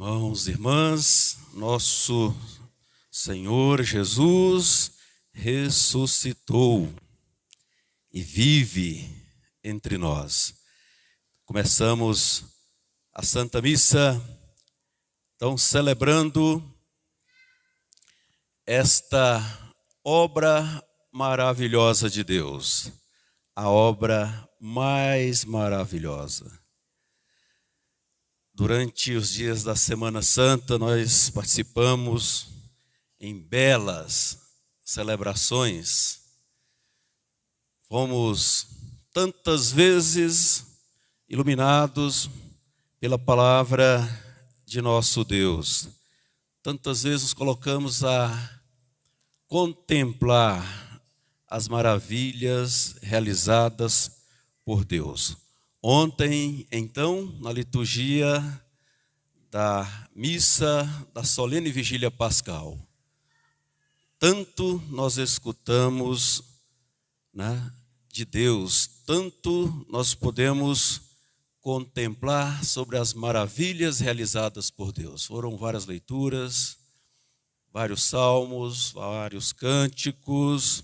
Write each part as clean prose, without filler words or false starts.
Irmãos e irmãs, nosso Senhor Jesus ressuscitou e vive entre nós. Começamos a Santa Missa, então celebrando esta obra maravilhosa de Deus, a obra mais maravilhosa. Durante os dias da Semana Santa, nós participamos em belas celebrações. Fomos tantas vezes iluminados pela palavra de nosso Deus. Tantas vezes nos colocamos a contemplar as maravilhas realizadas por Deus. Ontem, então, na liturgia da missa da solene vigília pascal, tanto nós escutamos, de Deus, tanto nós podemos contemplar sobre as maravilhas realizadas por Deus. Foram várias leituras, vários salmos, vários cânticos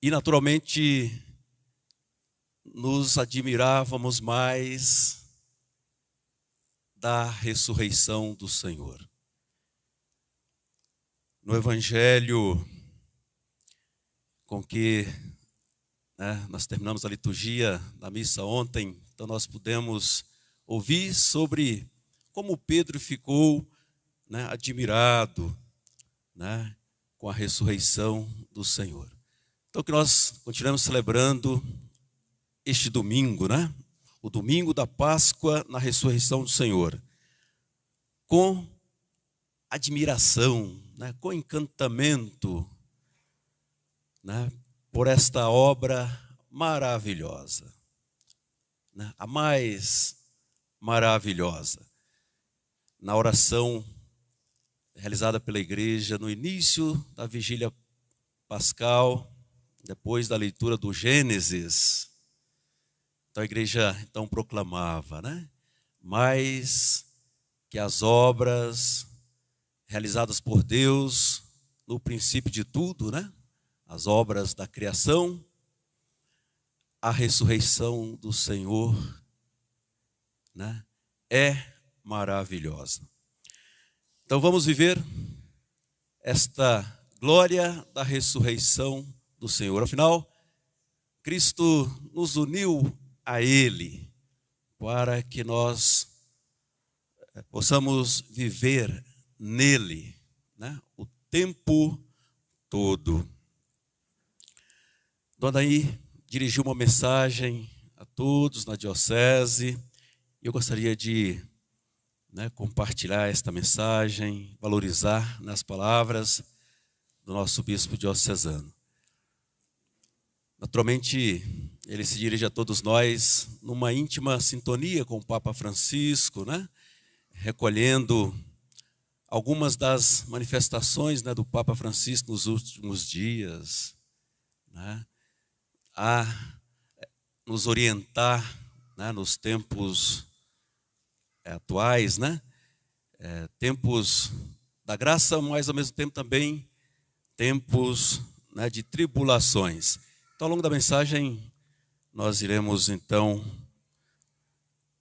e, naturalmente, nos admirávamos mais da ressurreição do Senhor. No Evangelho com que nós terminamos a liturgia da missa ontem, então nós pudemos ouvir sobre como Pedro ficou admirado com a ressurreição do Senhor. Então que nós continuamos celebrando este domingo, o domingo da Páscoa na ressurreição do Senhor, com admiração, com encantamento, por esta obra maravilhosa, a mais maravilhosa. Na oração realizada pela igreja no início da vigília pascal, depois da leitura do Gênesis, então a igreja proclamava, mais que as obras realizadas por Deus no princípio de tudo, as obras da criação, a ressurreição do Senhor, é maravilhosa. Então vamos viver esta glória da ressurreição do Senhor. Afinal, Cristo nos uniu a Ele, para que nós possamos viver nele, o tempo todo. Dona Daí dirigiu uma mensagem a todos na diocese, e eu gostaria de compartilhar esta mensagem, valorizar nas palavras do nosso bispo diocesano. Naturalmente, ele se dirige a todos nós numa íntima sintonia com o Papa Francisco, recolhendo algumas das manifestações do Papa Francisco nos últimos dias, a nos orientar nos tempos atuais, tempos da graça, mas ao mesmo tempo também tempos de tribulações. Então, ao longo da mensagem, nós iremos, então,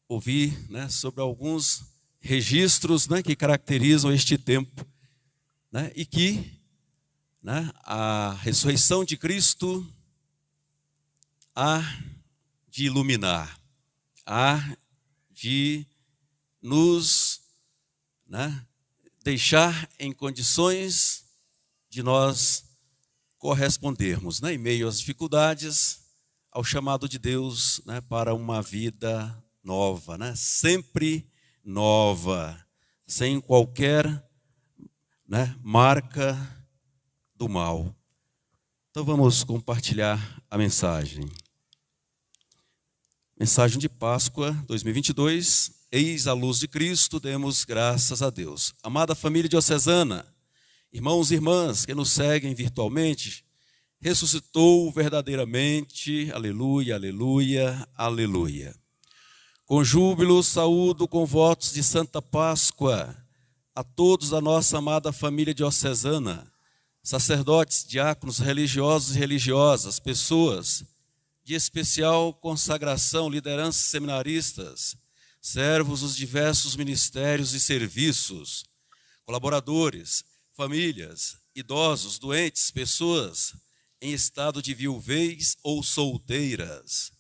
ouvir sobre alguns registros que caracterizam este tempo, e que a ressurreição de Cristo há de iluminar, há de nos deixar em condições de nós correspondermos, em meio às dificuldades, ao chamado de Deus para uma vida nova, sempre nova, sem qualquer marca do mal. Então vamos compartilhar a mensagem. Mensagem de Páscoa 2022, eis a luz de Cristo, demos graças a Deus. Amada família diocesana, irmãos e irmãs que nos seguem virtualmente, ressuscitou verdadeiramente, aleluia, aleluia, aleluia. Com júbilo, saúdo com votos de Santa Páscoa a todos da nossa amada família diocesana, sacerdotes, diáconos, religiosos e religiosas, pessoas de especial consagração, lideranças seminaristas, servos dos diversos ministérios e serviços, colaboradores, famílias, idosos, doentes, pessoas em estado de viuvez ou solteiras,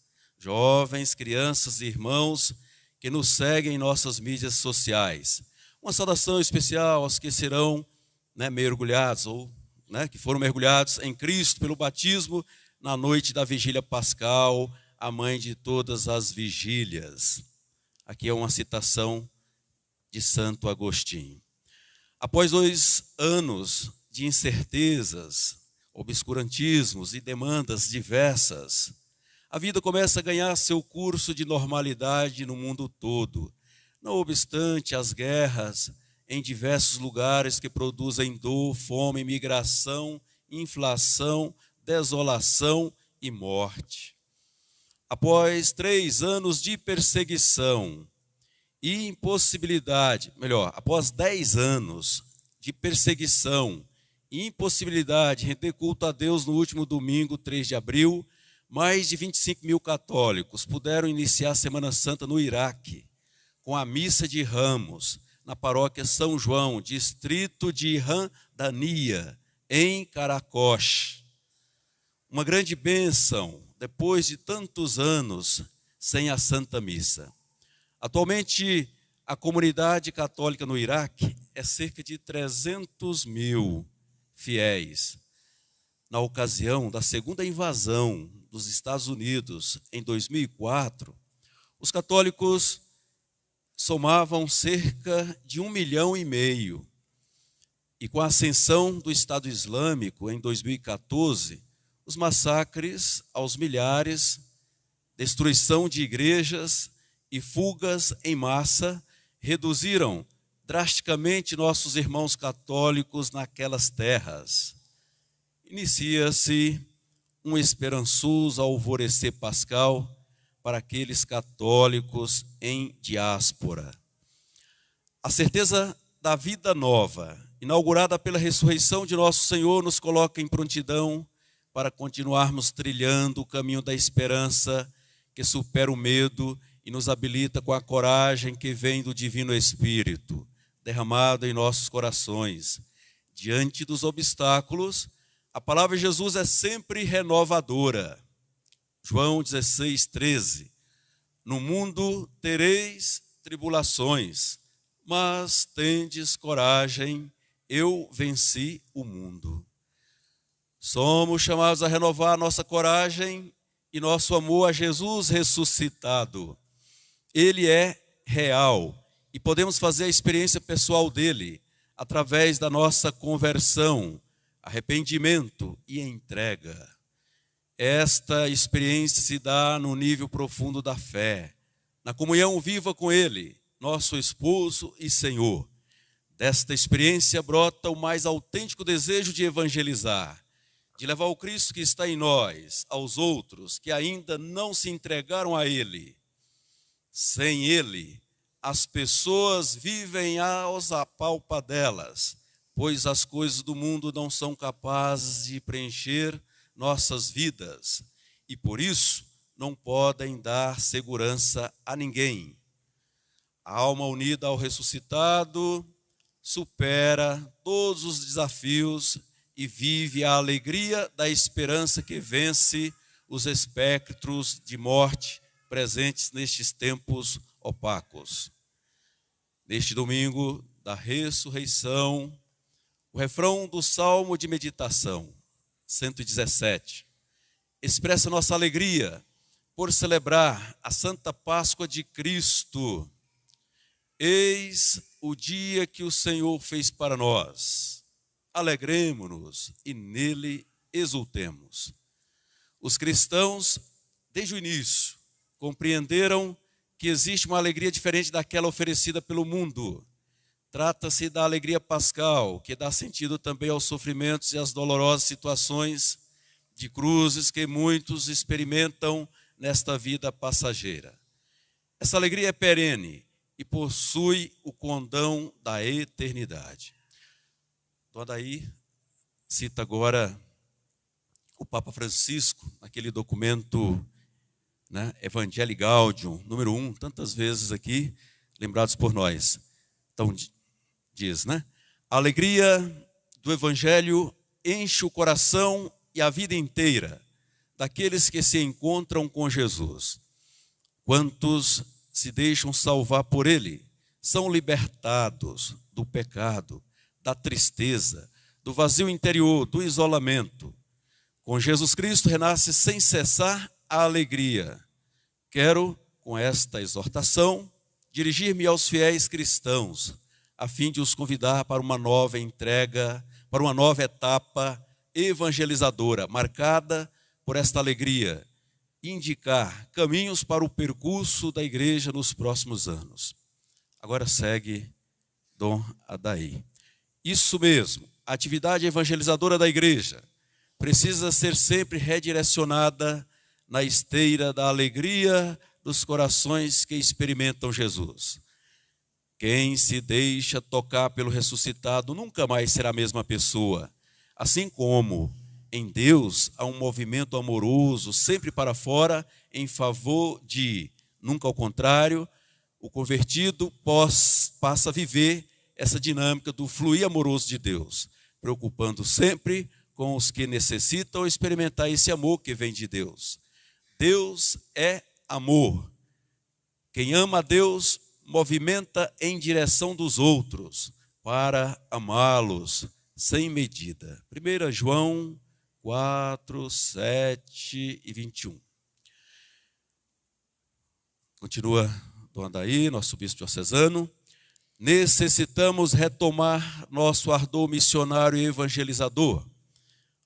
jovens, crianças e irmãos que nos seguem em nossas mídias sociais. Uma saudação especial aos que serão mergulhados ou que foram mergulhados em Cristo pelo batismo na noite da vigília pascal, a mãe de todas as vigílias. Aqui é uma citação de Santo Agostinho. Após 2 anos de incertezas, obscurantismos e demandas diversas, a vida começa a ganhar seu curso de normalidade no mundo todo. Não obstante as guerras em diversos lugares que produzem dor, fome, migração, inflação, desolação e morte. Após 3 anos de perseguição e impossibilidade, após 10 anos de perseguição e impossibilidade de render culto a Deus no último domingo, 3 de abril, mais de 25 mil católicos puderam iniciar a Semana Santa no Iraque, com a missa de Ramos, na paróquia São João, distrito de Randania, em Karakosh. Uma grande bênção, depois de tantos anos sem a Santa Missa. Atualmente, a comunidade católica no Iraque é cerca de 300 mil fiéis. Na ocasião da segunda invasão dos Estados Unidos, em 2004, os católicos somavam cerca de 1,5 milhão. E com a ascensão do Estado Islâmico, em 2014, os massacres aos milhares, destruição de igrejas e fugas em massa reduziram drasticamente nossos irmãos católicos naquelas terras. Inicia-se um esperançoso alvorecer pascal para aqueles católicos em diáspora. A certeza da vida nova, inaugurada pela ressurreição de nosso Senhor, nos coloca em prontidão para continuarmos trilhando o caminho da esperança que supera o medo e nos habilita com a coragem que vem do Divino Espírito, derramado em nossos corações. Diante dos obstáculos, a palavra de Jesus é sempre renovadora. João 16:13. No mundo tereis tribulações, mas tendes coragem, eu venci o mundo. Somos chamados a renovar nossa coragem e nosso amor a Jesus ressuscitado. Ele é real e podemos fazer a experiência pessoal dele através da nossa conversão, arrependimento e entrega. Esta experiência se dá no nível profundo da fé, na comunhão viva com ele, nosso esposo e Senhor. Desta experiência brota o mais autêntico desejo de evangelizar, de levar o Cristo que está em nós aos outros que ainda não se entregaram a ele. Sem ele, as pessoas vivem aos apalpadelas, pois as coisas do mundo não são capazes de preencher nossas vidas e por isso não podem dar segurança a ninguém. A alma unida ao ressuscitado supera todos os desafios e vive a alegria da esperança que vence os espectros de morte presentes nestes tempos opacos. Neste domingo da ressurreição, o refrão do Salmo de Meditação, 117, expressa nossa alegria por celebrar a Santa Páscoa de Cristo. Eis o dia que o Senhor fez para nós. Alegremo-nos e nele exultemos. Os cristãos, desde o início, compreenderam que existe uma alegria diferente daquela oferecida pelo mundo. Trata-se da alegria pascal, que dá sentido também aos sofrimentos e às dolorosas situações de cruzes que muitos experimentam nesta vida passageira. Essa alegria é perene e possui o condão da eternidade. Dom Adair cita agora o Papa Francisco, naquele documento, né, Evangelii Gaudium, número 1, tantas vezes aqui, lembrados por nós. Então, diz, né? A alegria do Evangelho enche o coração e a vida inteira daqueles que se encontram com Jesus. Quantos se deixam salvar por Ele são libertados do pecado, da tristeza, do vazio interior, do isolamento. Com Jesus Cristo renasce sem cessar a alegria. Quero, com esta exortação, dirigir-me aos fiéis cristãos, a fim de os convidar para uma nova entrega, para uma nova etapa evangelizadora, marcada por esta alegria, e indicar caminhos para o percurso da igreja nos próximos anos. Agora segue Dom Adair. Isso mesmo, a atividade evangelizadora da igreja precisa ser sempre redirecionada na esteira da alegria dos corações que experimentam Jesus. Quem se deixa tocar pelo ressuscitado nunca mais será a mesma pessoa. Assim como em Deus há um movimento amoroso sempre para fora em favor de, nunca ao contrário, o convertido passa a viver essa dinâmica do fluir amoroso de Deus, preocupando sempre com os que necessitam experimentar esse amor que vem de Deus. Deus é amor. Quem ama a Deus movimenta em direção dos outros para amá-los sem medida. 1 João 4, 7 e 21. Continua Dom Adair, nosso bispo diocesano. Necessitamos retomar nosso ardor missionário e evangelizador.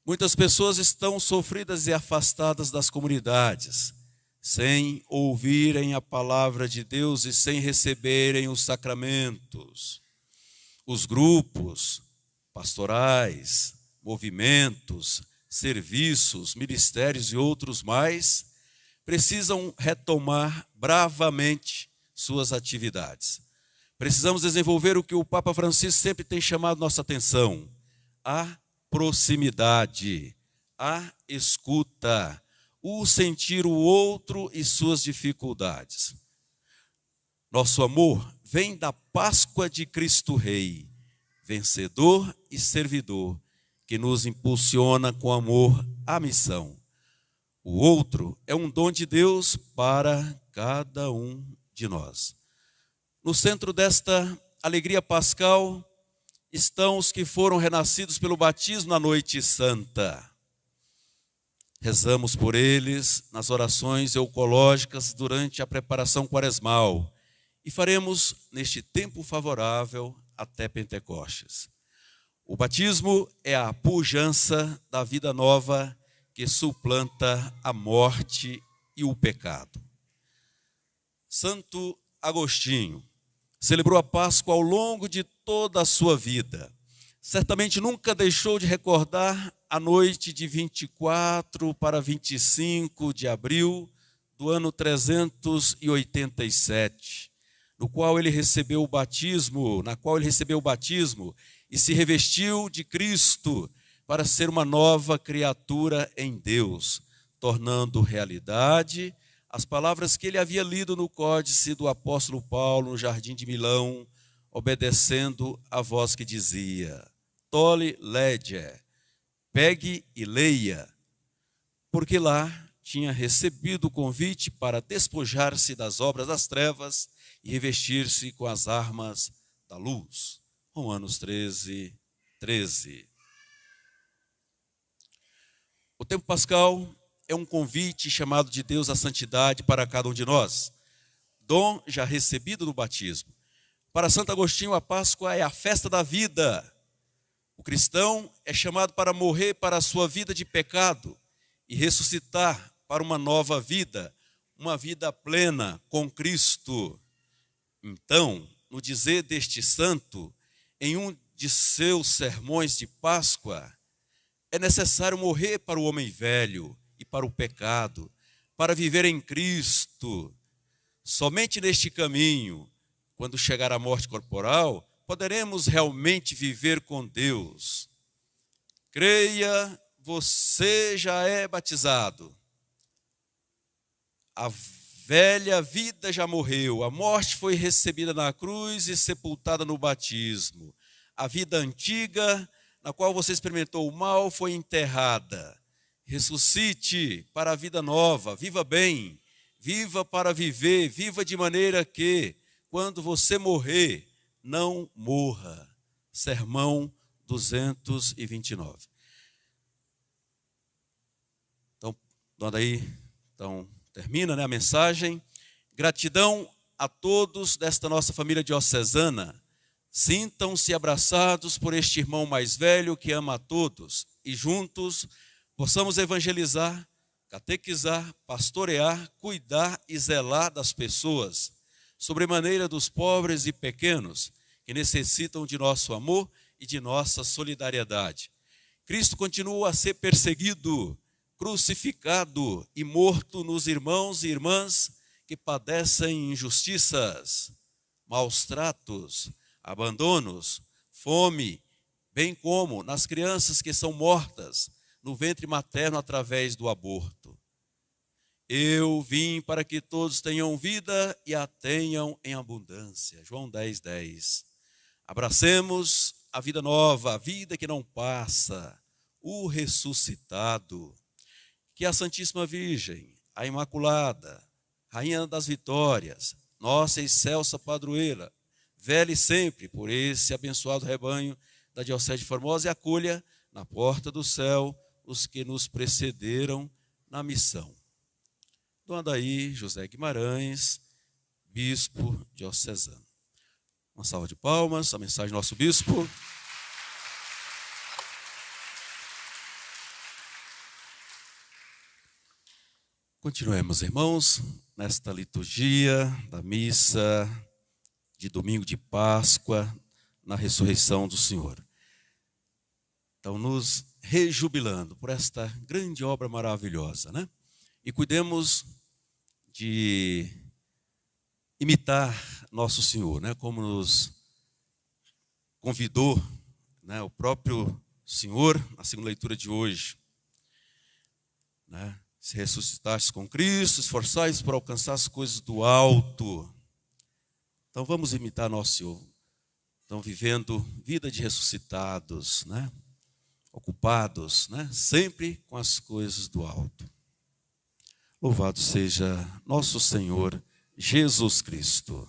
Muitas pessoas estão sofridas e afastadas das comunidades, sem ouvirem a palavra de Deus e sem receberem os sacramentos. Os grupos pastorais, movimentos, serviços, ministérios e outros mais precisam retomar bravamente suas atividades. Precisamos desenvolver o que o Papa Francisco sempre tem chamado nossa atenção: a proximidade, a escuta, o sentir o outro e suas dificuldades. Nosso amor vem da Páscoa de Cristo Rei, vencedor e servidor, que nos impulsiona com amor à missão. O outro é um dom de Deus para cada um de nós. No centro desta alegria pascal estão os que foram renascidos pelo batismo na noite santa. Rezamos por eles nas orações eucológicas durante a preparação quaresmal e faremos neste tempo favorável até Pentecostes. O batismo é a pujança da vida nova que suplanta a morte e o pecado. Santo Agostinho celebrou a Páscoa ao longo de toda a sua vida. Certamente nunca deixou de recordar a noite de 24 para 25 de abril do ano 387, na qual ele recebeu o batismo e se revestiu de Cristo para ser uma nova criatura em Deus, tornando realidade as palavras que ele havia lido no códice do apóstolo Paulo no Jardim de Milão, obedecendo a voz que dizia: Tole lege, pegue e leia, porque lá tinha recebido o convite para despojar-se das obras das trevas e revestir-se com as armas da luz. Romanos 13, 13. O tempo pascal é um convite chamado de Deus à santidade para cada um de nós, dom já recebido no batismo. Para Santo Agostinho, a Páscoa é a festa da vida. O cristão é chamado para morrer para a sua vida de pecado e ressuscitar para uma nova vida, uma vida plena com Cristo. Então, no dizer deste santo, em um de seus sermões de Páscoa, é necessário morrer para o homem velho e para o pecado, para viver em Cristo. Somente neste caminho, quando chegar a morte corporal, poderemos realmente viver com Deus. Creia, você já é batizado. A velha vida já morreu, a morte foi recebida na cruz e sepultada no batismo. A vida antiga, na qual você experimentou o mal, foi enterrada. Ressuscite para a vida nova, viva bem, viva para viver, viva de maneira que, quando você morrer, não morra. Sermão 229. Então, termina, né, a mensagem. Gratidão a todos desta nossa família diocesana. Sintam-se abraçados por este irmão mais velho que ama a todos. E juntos possamos evangelizar, catequizar, pastorear, cuidar e zelar das pessoas, sobremaneira dos pobres e pequenos, que necessitam de nosso amor e de nossa solidariedade. Cristo continua a ser perseguido, crucificado e morto nos irmãos e irmãs que padecem injustiças, maus tratos, abandonos, fome, bem como nas crianças que são mortas no ventre materno através do aborto. Eu vim para que todos tenham vida e a tenham em abundância. João 10:10. Abracemos a vida nova, a vida que não passa, o ressuscitado. Que a Santíssima Virgem, a Imaculada, Rainha das Vitórias, nossa excelsa padroeira, vele sempre por esse abençoado rebanho da Diocese de Formosa e acolha na porta do céu os que nos precederam na missão. Dom Adair José Guimarães, bispo diocesano. Uma salva de palmas, a mensagem do nosso bispo. Continuemos, irmãos, nesta liturgia da missa de domingo de Páscoa, na ressurreição do Senhor. Então, nos rejubilando por esta grande obra maravilhosa, né? E cuidemos de imitar nosso Senhor, né? Como nos convidou, né, o próprio Senhor, na segunda leitura de hoje, né? Se ressuscitastes com Cristo, esforçai-vos para alcançar as coisas do alto. Então vamos imitar nosso Senhor. Então vivendo vida de ressuscitados, né? Ocupados, né? Sempre com as coisas do alto. Louvado seja nosso Senhor Jesus Cristo.